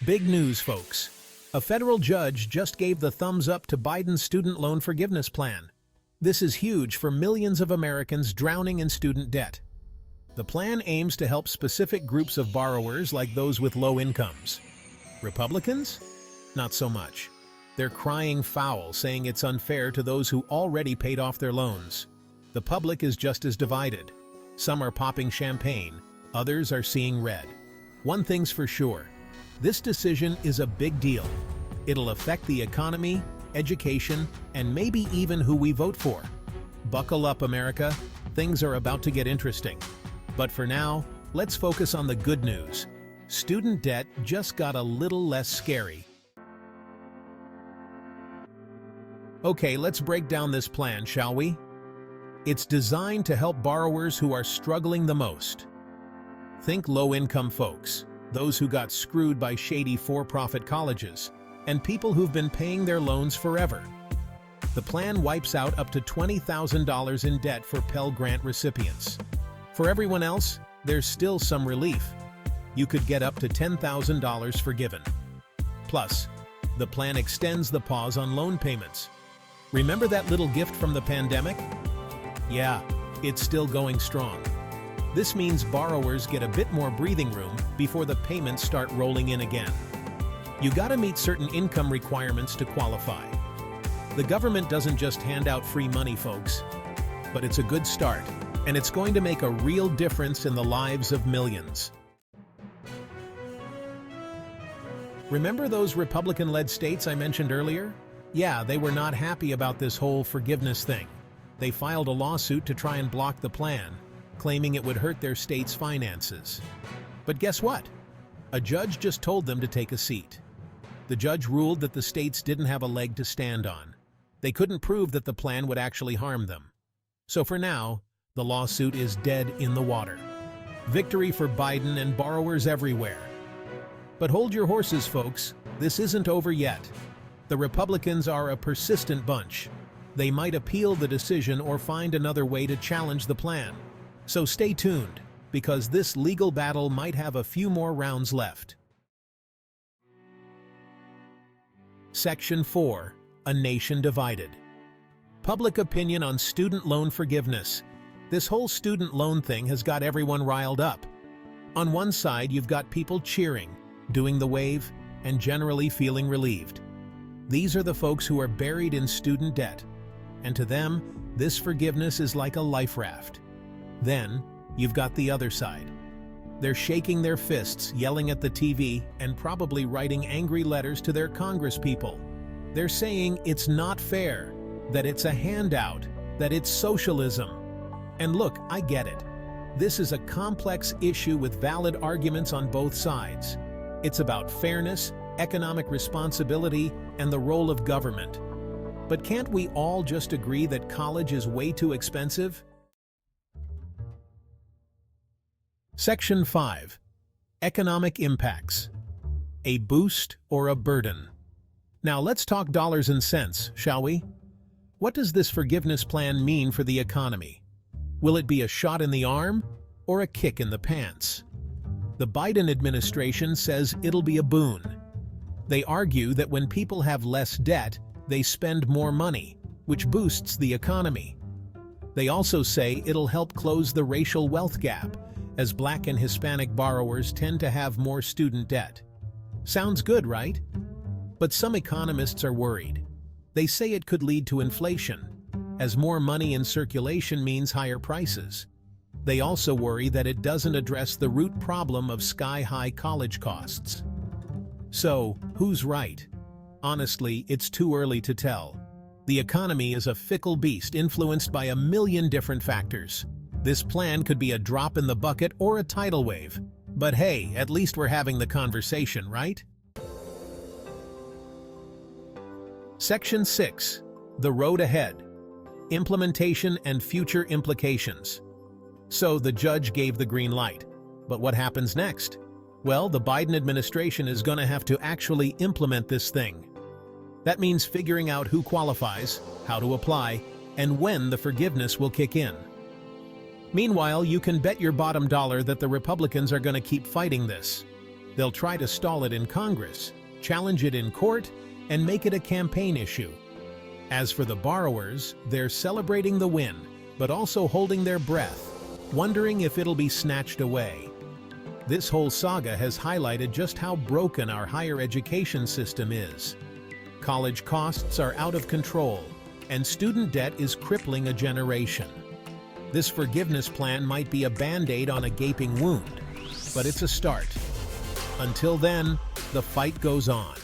Big news, folks. A federal judge just gave the thumbs up to Biden's student loan forgiveness plan. This is huge for millions of Americans drowning in student debt. The plan aims to help specific groups of borrowers like those with low incomes. Republicans? Not so much. They're crying foul, saying it's unfair to those who already paid off their loans. The public is just as divided. Some are popping champagne, others are seeing red. One thing's for sure, this decision is a big deal. It'll affect the economy, education, and maybe even who we vote for. Buckle up, America. Things are about to get interesting. But for now, let's focus on the good news. Student debt just got a little less scary. Okay, let's break down this plan, shall we? It's designed to help borrowers who are struggling the most. Think low-income folks, those who got screwed by shady for-profit colleges, and people who've been paying their loans forever. The plan wipes out up to $20,000 in debt for Pell Grant recipients. For everyone else, there's still some relief. You could get up to $10,000 forgiven. Plus, the plan extends the pause on loan payments. Remember that little gift from the pandemic? Yeah, it's still going strong. This means borrowers get a bit more breathing room before the payments start rolling in again. You gotta meet certain income requirements to qualify. The government doesn't just hand out free money, folks, but it's a good start, and it's going to make a real difference in the lives of millions. Remember those Republican-led states I mentioned earlier? Yeah, they were not happy about this whole forgiveness thing. They filed a lawsuit to try and block the plan, claiming it would hurt their state's finances. But guess what? A judge just told them to take a seat. The judge ruled that the states didn't have a leg to stand on. They couldn't prove that the plan would actually harm them. So for now, the lawsuit is dead in the water. Victory for Biden and borrowers everywhere. But hold your horses, folks. This isn't over yet. The Republicans are a persistent bunch. They might appeal the decision or find another way to challenge the plan. So stay tuned, because this legal battle might have a few more rounds left. Section 4. A Nation Divided. Public opinion on student loan forgiveness. This whole student loan thing has got everyone riled up. On one side, you've got people cheering, doing the wave, and generally feeling relieved. These are the folks who are buried in student debt, and to them, this forgiveness is like a life raft. Then, you've got the other side. They're shaking their fists, yelling at the TV, and probably writing angry letters to their congresspeople. They're saying it's not fair, that it's a handout, that it's socialism. And look, I get it. This is a complex issue with valid arguments on both sides. It's about fairness, economic responsibility, and the role of government. But can't we all just agree that college is way too expensive? Section 5. Economic impacts. A boost or a burden? Now let's talk dollars and cents, shall we? What does this forgiveness plan mean for the economy? Will it be a shot in the arm or a kick in the pants? The Biden administration says it'll be a boon. They argue that when people have less debt, they spend more money, which boosts the economy. They also say it'll help close the racial wealth gap, as Black and Hispanic borrowers tend to have more student debt. Sounds good, right? But some economists are worried. They say it could lead to inflation, as more money in circulation means higher prices. They also worry that it doesn't address the root problem of sky-high college costs. So, who's right? Honestly, it's too early to tell. The economy is a fickle beast influenced by a million different factors. This plan could be a drop in the bucket or a tidal wave. But hey, at least we're having the conversation, right? Section 6. The Road Ahead. Implementation and Future Implications. So the judge gave the green light. But what happens next? Well, the Biden administration is going to have to actually implement this thing. That means figuring out who qualifies, how to apply, and when the forgiveness will kick in. Meanwhile, you can bet your bottom dollar that the Republicans are going to keep fighting this. They'll try to stall it in Congress, challenge it in court, and make it a campaign issue. As for the borrowers, they're celebrating the win, but also holding their breath, wondering if it'll be snatched away. This whole saga has highlighted just how broken our higher education system is. College costs are out of control, and student debt is crippling a generation. This forgiveness plan might be a band-aid on a gaping wound, but it's a start. Until then, the fight goes on.